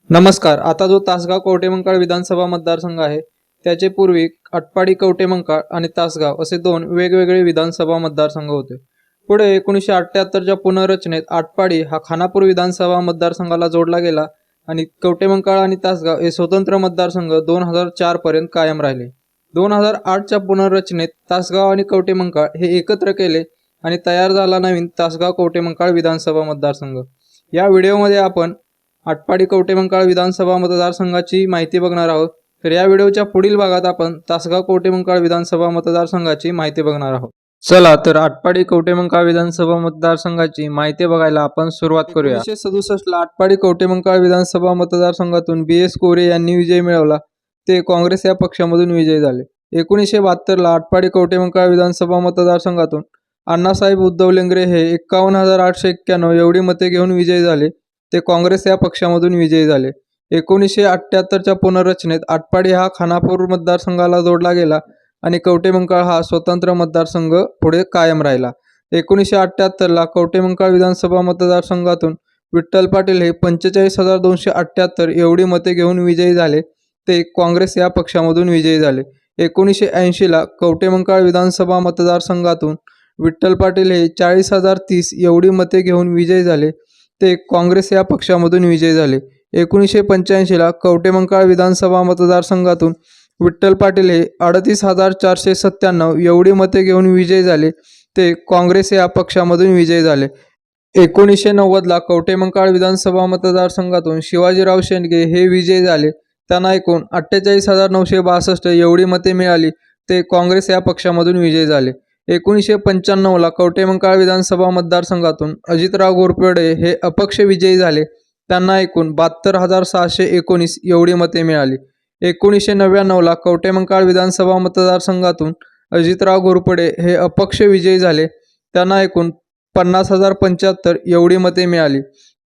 नमस्कार। आता जो तासगाव कवठेमंकाळ विधानसभा मतदारसंघ आहे त्याचे पूर्वी आटपाडी कवठेमंकाळ आणि तासगाव असे दोन वेगवेगळे विधानसभा मतदारसंघ होते। पुढे 1978च्या पुनर्रचनेत आटपाडी हा खानापूर विधानसभा मतदारसंघाला जोडला गेला आणि कवठेमंकाळ आणि तासगाव हे स्वतंत्र मतदारसंघ 2004 पर्यंत कायम राहिले। 2008च्या पुनर्रचनेत तासगाव आणि कवठेमंकाळ हे एकत्र केले आणि तयार झाला नवीन तासगाव कवठेमंकाळ विधानसभा मतदारसंघ। या व्हिडिओमध्ये आपण आटपाडी कवठेमंकाळ विधानसभा मतदारसंघाची माहिती बघणार आहोत। तर या व्हिडिओच्या पुढील भागात आपण तासगाव कवठेमंकाळ विधानसभा मतदारसंघाची माहिती बघणार आहोत। चला तर आटपाडी कवठेमंकाळ विधानसभा मतदारसंघाची माहिती बघायला आपण सुरुवात करूया। 1967 ला आटपाडी कवठेमंकाळ विधानसभा मतदारसंघातून BS कोरे यांनी विजय मिळवला। ते काँग्रेस या पक्षामधून विजयी झाले। 1972 ला आटपाडी कवठेमंकाळ विधानसभा मतदारसंघातून अण्णासाहेब उद्धव लेंगरे हे 51,891 एवढी मते घेऊन विजयी झाले। ते काँग्रेस या पक्षामधून विजयी झाले। 1978च्या पुनर्रचनेत आटपाडी हा खानापूर मतदारसंघाला जोडला गेला आणि कवठेमंकाळ हा स्वतंत्र मतदारसंघ पुढे कायम राहिला। 1978ला कवठेमंकाळ विधानसभा मतदारसंघातून विठ्ठल पाटील हे 45,278 एवढी मते घेऊन विजयी झाले। ते काँग्रेस या पक्षामधून विजयी झाले। 1980ला कवठेमंकाळ विधानसभा मतदारसंघातून विठ्ठल पाटील हे 40,030 एवढी मते घेऊन विजयी झाले। ते काँग्रेस या पक्षामधून विजयी झाले। 1985ला कवठेमंकाळ विधानसभा मतदारसंघातून विठ्ठल पाटील हे 38,497 एवढी मते घेऊन विजयी झाले। ते काँग्रेस या पक्षामधून विजयी झाले। 1990ला कवठेमंकाळ विधानसभा मतदारसंघातून शिवाजीराव शेंडगे हे विजयी झाले। त्यांना एकूण 48,962 एवढी मते मिळाली। ते काँग्रेस या पक्षामधून विजयी झाले। 1995ला कवठेमंकाळ विधानसभा मतदारसंघातून अजितराव घोरपडे हे अपक्ष विजयी झाले। त्यांना एकूण 72,619 एवढी मते मिळाली। 1999ला कवठेमंकाळ विधानसभा मतदारसंघातून अजितराव घोरपडे हे अपक्ष विजयी झाले। त्यांना एकूण 50,075 एवढी मते मिळाली।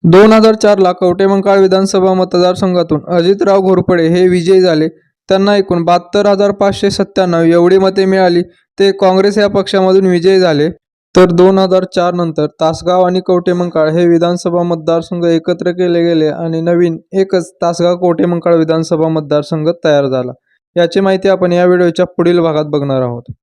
2004ला कवठेमंकाळ विधानसभा मतदारसंघातून अजितराव घोरपडे हे विजयी झाले। त्यांना एकूण 72,597 एवढी मते मिळाली। ते काँग्रेस या पक्षामधून विजयी झाले। तर 2004 नंतर तासगाव आणि कवठेमंकाळ हे विधानसभा मतदारसंघ एकत्र केले गेले आणि नवीन एकच तासगाव कवठेमंकाळ विधानसभा मतदारसंघ तयार झाला। याची माहिती आपण या व्हिडिओच्या पुढील भागात बघणार आहोत।